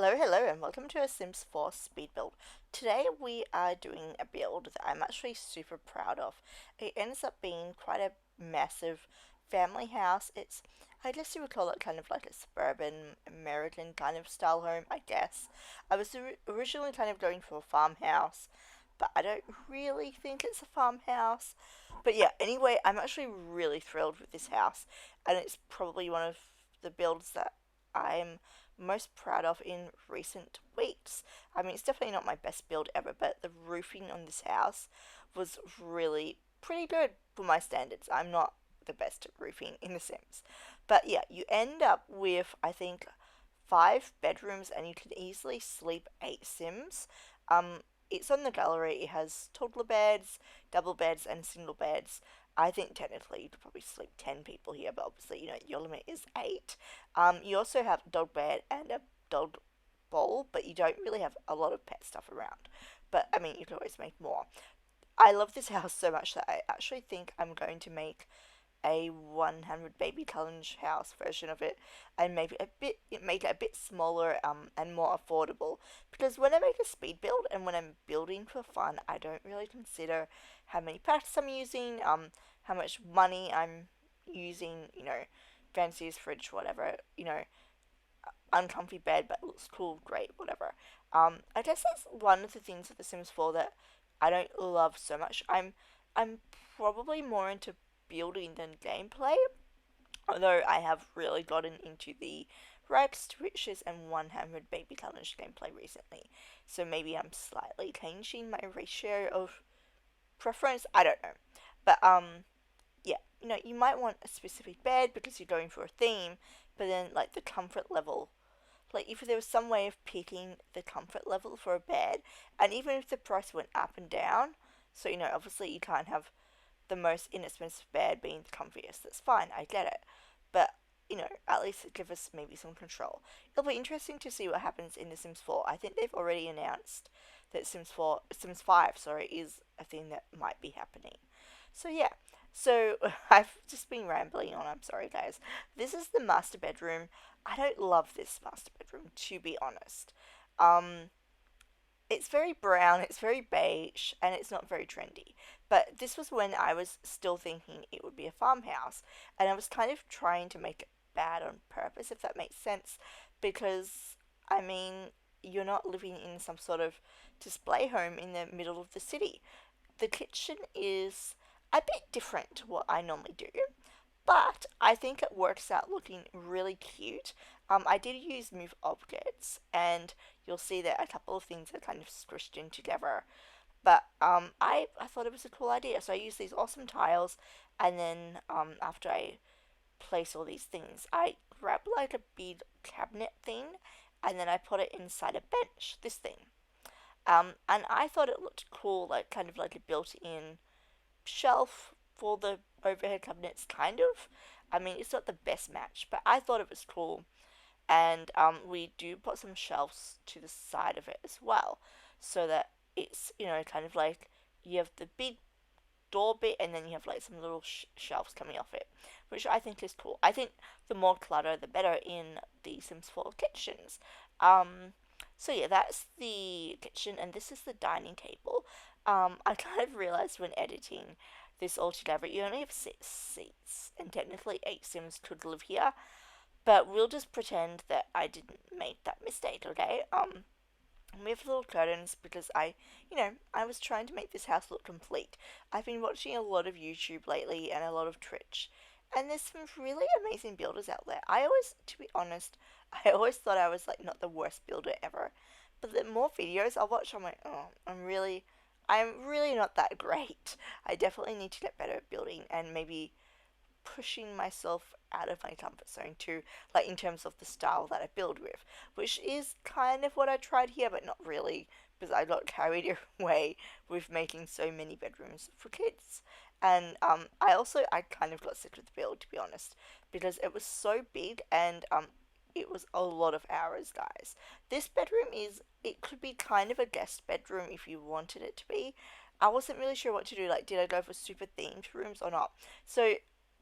Hello, and welcome to a Sims 4 speed build. Today we are doing a build that I'm actually super proud of. It ends up being quite a massive family house. I guess you would call it kind of like a suburban American kind of style home, I guess. I was originally kind of going for a farmhouse, but I don't really think it's a farmhouse. But yeah, anyway, I'm actually really thrilled with this house, and it's probably one of the builds that I'm most proud of in recent weeks. I mean, it's definitely not my best build ever, but the roofing on this house was really pretty good for my standards. I'm not the best at roofing in The Sims. But yeah, you end up with, I think, five bedrooms and you can easily sleep eight Sims. Um, it's on the gallery. It has toddler beds, double beds, and single beds. I think technically you could probably sleep 10 people here, but obviously, your limit is eight. You also have a dog bed and a dog bowl, but you don't really have a lot of pet stuff around. But I mean, you can always make more. I love this house so much that I actually think I'm going to make a 100 baby challenge house version of it and maybe a bit make it a bit smaller and more affordable, because when I make a speed build and when I'm building for fun, I don't really consider how many packs I'm using, how much money I'm using, fanciest fridge, whatever, uncomfy bed but looks cool, great, whatever. I guess that's one of the things of The Sims 4 that I don't love so much. I'm probably more into building than gameplay, although I have really gotten into the rags to riches and 100 baby challenge gameplay recently. So maybe I'm slightly changing my ratio of preference. I don't know, but yeah, you might want a specific bed because you're going for a theme, but then like the comfort level, like if there was some way of picking the comfort level for a bed, and even if the price went up and down, so obviously you can't have the most inexpensive bed being the comfiest. That's fine, I get it. But, at least it gives us maybe some control. It'll be interesting to see what happens in The Sims 4. I think they've already announced that Sims 5, sorry, is a thing that might be happening. So yeah, so I've just been rambling on. I'm sorry, guys. This is the master bedroom. I don't love this master bedroom, to be honest. Um, it's very brown, it's very beige, and it's not very trendy. But this was when I was still thinking it would be a farmhouse, and I was kind of trying to make it bad on purpose, if that makes sense, because, I mean, you're not living in some sort of display home in the middle of the city. The kitchen is a bit different to what I normally do, but I think it works out looking really cute. I did use move objects, and you'll see that a couple of things are kind of squished in together. But I thought it was a cool idea, so I used these awesome tiles, and then after I place all these things, I grabbed like a big cabinet thing, and then I put it inside a bench, this thing. And I thought it looked cool, like kind of like a built-in shelf for the overhead cabinets, kind of. I mean, it's not the best match, but I thought it was cool. And we do put some shelves to the side of it as well, so that it's, kind of like you have the big door bit and then you have like some little shelves coming off it, which I think is cool. I think the more clutter, the better in the Sims 4 kitchens. So yeah, that's the kitchen, and this is the dining table. I kind of realized when editing this all together, you only have six seats, and technically eight Sims could live here, but we'll just pretend that I didn't make that mistake, okay? We have little curtains because I was trying to make this house look complete. I've been watching a lot of YouTube lately and a lot of Twitch, and there's some really amazing builders out there. To be honest, I always thought I was like not the worst builder ever, but the more videos I watch, I'm like, oh, I'm really not that great. I definitely need to get better at building and maybe pushing myself out of my comfort zone too, like in terms of the style that I build with, which is kind of what I tried here, but not really, because I got carried away with making so many bedrooms for kids. And I kind of got sick of the build, to be honest, because it was so big and it was a lot of hours, guys. This bedroom it could be kind of a guest bedroom if you wanted it to be. I wasn't really sure what to do. Like, did I go for super themed rooms or not? So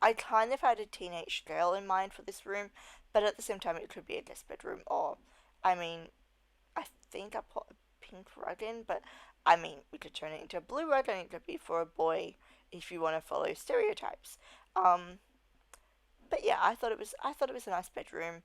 I kind of had a teenage girl in mind for this room, but at the same time, it could be a guest bedroom, or, I mean, think I put a pink rug in, but I mean, we could turn it into a blue rug and it could be for a boy if you want to follow stereotypes. Um, but yeah, I thought it was a nice bedroom.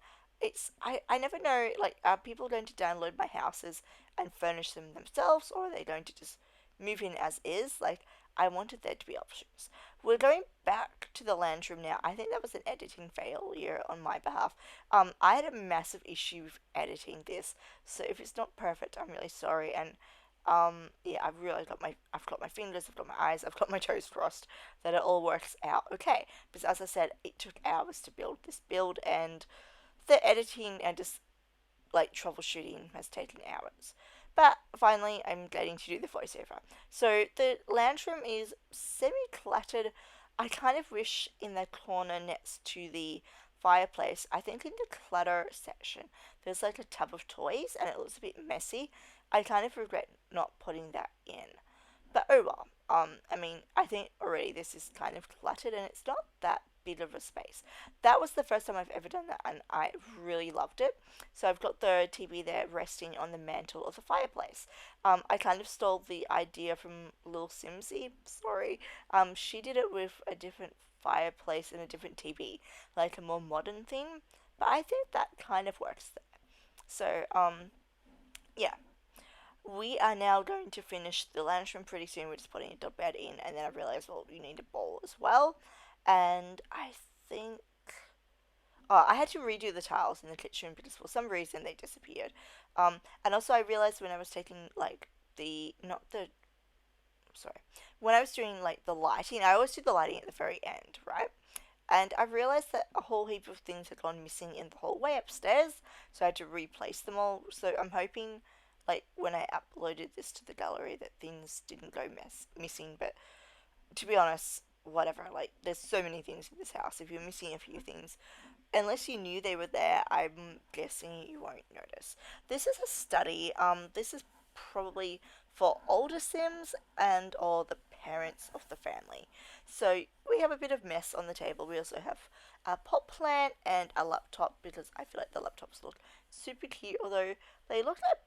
I never know, like, are people going to download my houses and furnish them themselves, or are they going to just move in as is? Like, I wanted there to be options. We're going back to the lounge room now. I think that was an editing failure on my behalf. I had a massive issue with editing this, so if it's not perfect, I'm really sorry. And yeah, I've got my fingers, I've got my eyes, I've got my toes crossed that it all works out okay. Because as I said, it took hours to build this build, and the editing and just like troubleshooting has taken hours. But finally, I'm getting to do the voiceover. So the lounge room is semi cluttered. I kind of wish in the corner next to the fireplace, I think in the clutter section, there's like a tub of toys and it looks a bit messy. I kind of regret not putting that in. But oh well. I mean, I think already this is kind of cluttered and it's not that big of a space. That was the first time I've ever done that and I really loved it. So I've got the TV there resting on the mantle of the fireplace. I kind of stole the idea from Lil Simsy. Sorry. She did it with a different fireplace and a different TV, like a more modern theme. But I think that kind of works there. So yeah, we are now going to finish the lantern pretty soon. We're just putting a bed in, and then I realized, well, you need a bowl as well. And I think I had to redo the tiles in the kitchen because for some reason they disappeared. And also I realized when I was taking like the not the sorry when I was doing like the lighting, I always do the lighting at the very end, right? And I realized that a whole heap of things had gone missing in the hallway upstairs, so I had to replace them all. So I'm hoping, like when I uploaded this to the gallery, that things didn't go missing. But to be honest, whatever. Like there's so many things in this house. If you're missing a few things, unless you knew they were there, I'm guessing you won't notice. This is a study. This is probably for older Sims and or the parents of the family. So we have a bit of mess on the table. We also have a pot plant and a laptop because I feel like the laptops look super cute, although they look like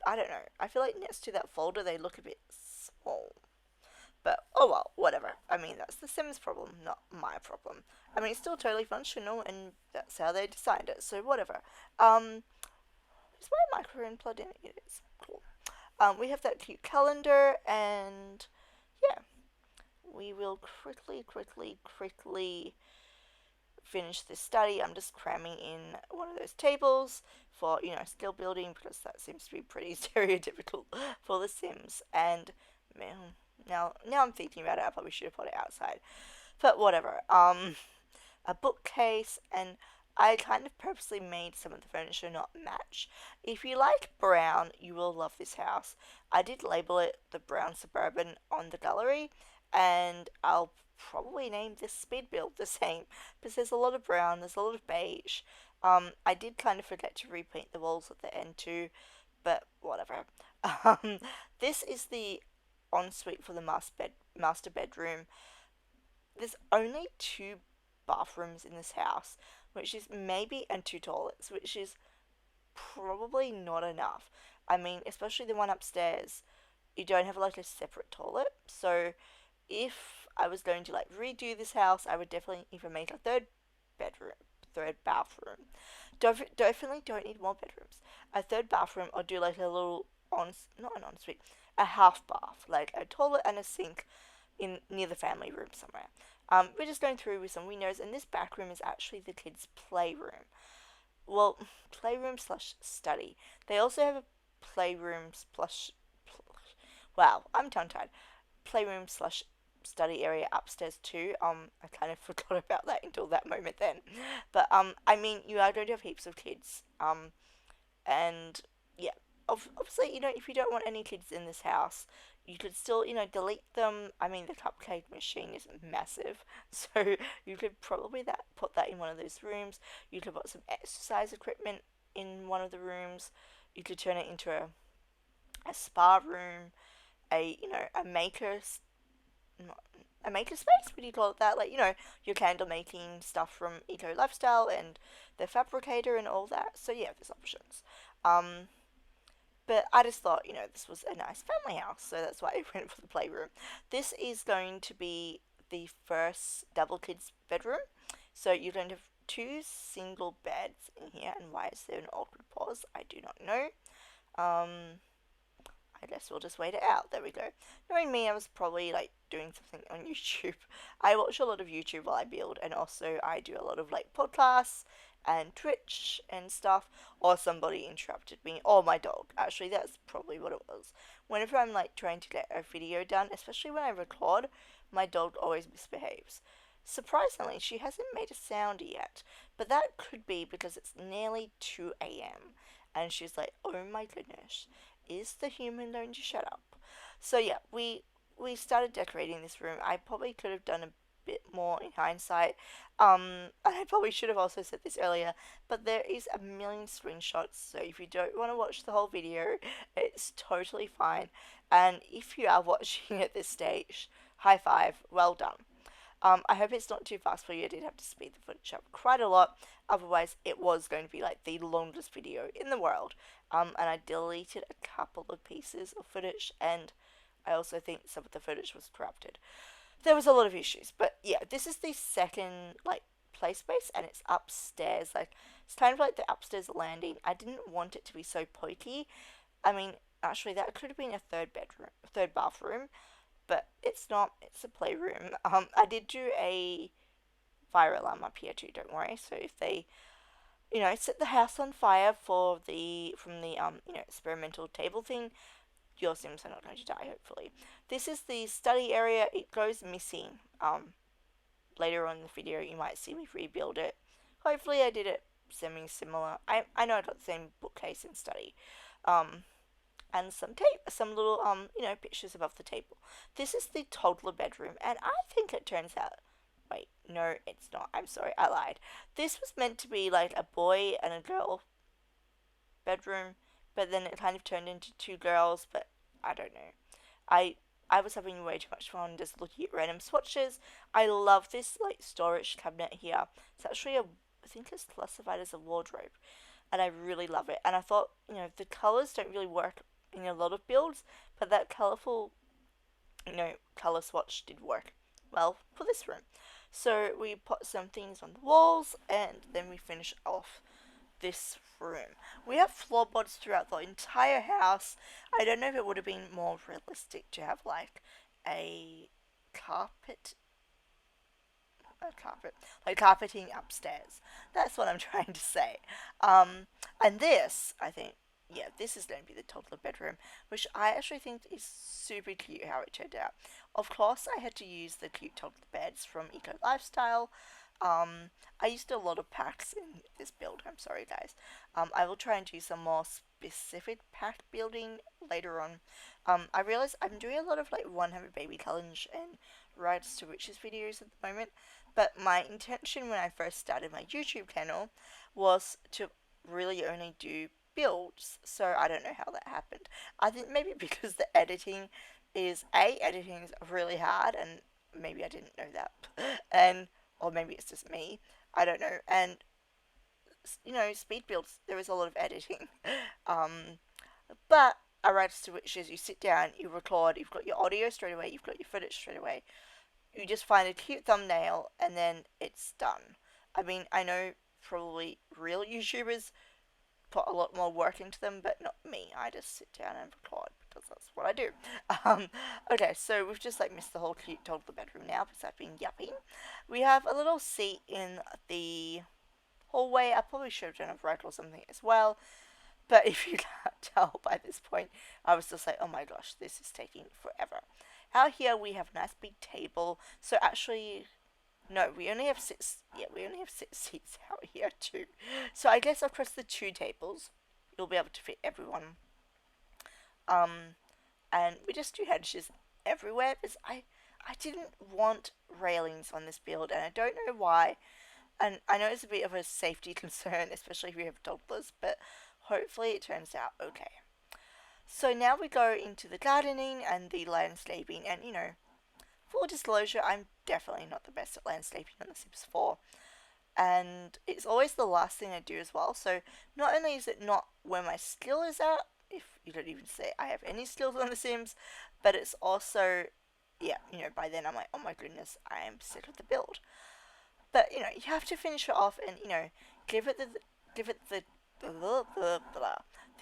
I don't know. I feel like next to that folder they look a bit small. But oh well, whatever. I mean, that's the Sims problem, not my problem. I mean, it's still totally functional, and that's how they designed it. So whatever. Is my microphone plugged in? It is. Cool. We have that cute calendar, and yeah, we will quickly finish this study. I'm just cramming in one of those tables for skill building because that seems to be pretty stereotypical for The Sims. And man, now I'm thinking about it. I probably should have put it outside, but whatever. A bookcase, and I kind of purposely made some of the furniture not match. If you like brown, you will love this house. I did label it the brown suburban on the gallery, and I'll probably name this speed build the same because there's a lot of brown, there's a lot of beige. I did kind of forget to repaint the walls at the end too, but whatever. Um, this is the ensuite for the master bedroom. There's only two bathrooms in this house, which is maybe and two toilets, which is probably not enough. I mean, especially the one upstairs, you don't have like a separate toilet. So if I was going to like redo this house, I would definitely either make a third bathroom. Definitely don't need more bedrooms. A third bathroom, or do like a little not an ensuite, a half bath, like a toilet and a sink in near the family room somewhere. We're just going through with some windows, and this back room is actually the kids' playroom. Well, playroom slash study. They also have a playroom plus. Wow, I'm tongue tied. Playroom slash study area upstairs too. I kind of forgot about that until that moment then. But I mean, you are going to have heaps of kids. And yeah, obviously, if you don't want any kids in this house, you could still, delete them. I mean, the cupcake machine is massive, so you could probably put that in one of those rooms. You could put some exercise equipment in one of the rooms. You could turn it into a spa room, a maker space. What do you call it? That, like, your candle making stuff from Eco Lifestyle and the fabricator and all that. So yeah, there's options. Um, But I just thought, this was a nice family house, so that's why I went for the playroom. This is going to be the first double kids bedroom. So you're going to have two single beds in here, and why is there an awkward pause? I do not know. Um, I guess we'll just wait it out. There we go. Knowing me, I was probably like doing something on YouTube. I watch a lot of YouTube while I build, and also I do a lot of like podcasts and Twitch and stuff. Or somebody interrupted me, or my dog. Actually, that's probably what it was. Whenever I'm like trying to get a video done, especially when I record, my dog always misbehaves. Surprisingly, she hasn't made a sound yet, but that could be because it's nearly 2 a.m. and she's like, "Oh my goodness, is the human going to shut up?" So yeah, we started decorating this room. I probably could have done a bit more in hindsight. And I probably should have also said this earlier, but there is a million screenshots, so if you don't want to watch the whole video, it's totally fine. And if you are watching at this stage, high five, well done. I hope it's not too fast for you. I did have to speed the footage up quite a lot. Otherwise, it was going to be like the longest video in the world. And I deleted a couple of pieces of footage, and I also think some of the footage was corrupted. There was a lot of issues, but yeah, this is the second like play space, and it's upstairs. Like it's kind of like the upstairs landing. I didn't want it to be so pokey. I mean, actually, that could have been a third bedroom, third bathroom, but it's not. It's a playroom. I did do a fire alarm up here too. Don't worry. So if they, set the house on fire for the from the experimental table thing, your Sims are not going to die. Hopefully, this is the study area. It goes missing. Later on in the video, you might see me rebuild it. Hopefully, I did it semi similar. I know I got the same bookcase in study. Um, and some tape, some little pictures above the table. This is the toddler bedroom, and I think it turns out. Wait, no, it's not. I'm sorry, I lied. This was meant to be like a boy and a girl bedroom, but then it kind of turned into two girls. But I don't know. I I was having way too much fun just looking at random swatches. I love this like storage cabinet here. It's actually a I think it's classified as a wardrobe, and I really love it. And I thought, the colors don't really work in a lot of builds, but that colorful, color swatch did work well for this room. So we put some things on the walls, and then we finish off this room. We have floorboards throughout the entire house. I don't know if it would have been more realistic to have like a carpet like carpeting upstairs. That's what I'm trying to say. And this, I think, yeah, this is going to be the toddler bedroom, which I actually think is super cute how it turned out. Of course, I had to use the cute toddler beds from Eco Lifestyle. I used a lot of packs in this build. I'm sorry, guys. I will try and do some more specific pack building later on. I realize I'm doing a lot of like 100 baby challenge and rides to riches videos at the moment, but my intention when I first started my YouTube channel was to really only do builds. So I don't know how that happened. I think maybe because the editing is really hard, and maybe I didn't know that, and or maybe it's just me. I don't know. And speed builds, there is a lot of editing. Um, but a rights to which is you sit down, you record, you've got your audio straight away, you've got your footage straight away. You just find a cute thumbnail and then it's done. I mean, I know probably real YouTubers put a lot more work into them, but not me. I just sit down and record because that's what I do. Um, okay, so we've just like missed the whole cute toddler bedroom now because I've been yapping. We have a little seat in the hallway. I probably should have done a rug or something as well. But if you can't tell by this point, I was just like, oh my gosh, this is taking forever. Out here we have a nice big table. So actually, no, we only have six. Yeah, we only have 6 seats out here too. So I guess across the two tables, you'll be able to fit everyone. Um, and we just do hedges everywhere because I didn't want railings on this build, and I don't know why. And I know it's a bit of a safety concern, especially if you have toddlers, but hopefully it turns out okay. So now we go into the gardening and the landscaping, and full disclosure, I'm definitely not the best at landscaping on The Sims 4, and it's always the last thing I do as well. So not only is it not where my skill is at, if you don't even say I have any skills on The Sims, but it's also, yeah, by then I'm like, oh my goodness, I'm sick of the build. But you have to finish it off and give it the give it the blah, blah, blah,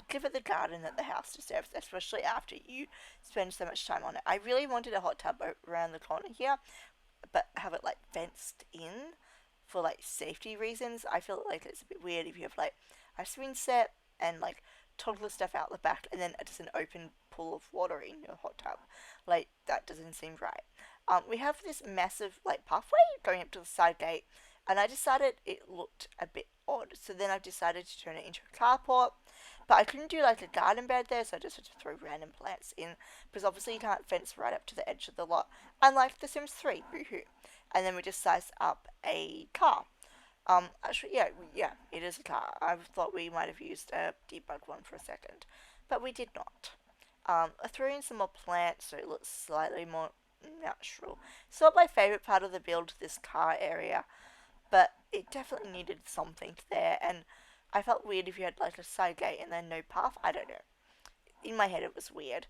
give it the garden that the house deserves, especially after you spend so much time on it. I really wanted a hot tub around the corner here, but have it like fenced in for like safety reasons. I feel like it's a bit weird if you have like a swing set and like toddler stuff out the back and then just an open pool of water in your hot tub. Like that doesn't seem right. We have this massive like pathway going up to the side gate, and I decided it looked a bit odd. So then I decided to turn it into a carport. But I couldn't do like a garden bed there, so I just had to throw random plants in because obviously you can't fence right up to the edge of the lot, unlike The Sims 3. Boohoo! And then we just sized up a car. Actually, yeah, it is a car. I thought we might have used a debug one for a second, but we did not. I threw in some more plants so it looks slightly more natural. It's not my favourite part of the build, this car area, but it definitely needed something there, and I felt weird if you had like a side gate and then no path. I don't know. In my head, it was weird.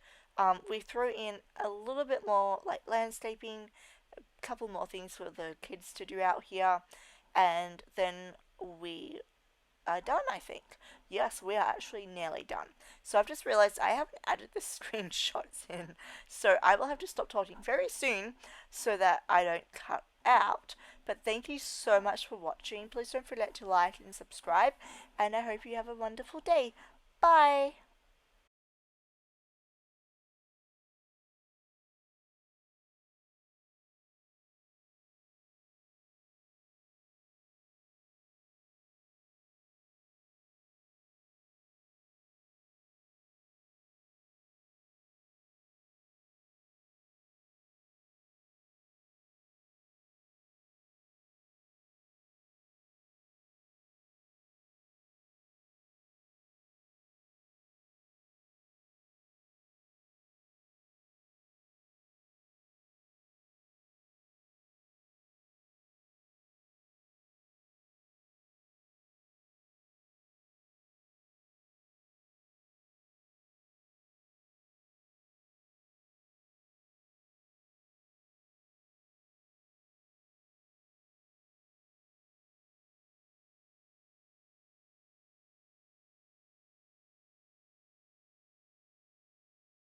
We threw in a little bit more like landscaping, a couple more things for the kids to do out here, and then we are done, I think. Yes, we are actually nearly done. So I've just realized I haven't added the screenshots in. So I will have to stop talking very soon so that I don't cut out. But thank you so much for watching. Please don't forget to like and subscribe. And I hope you have a wonderful day. Bye!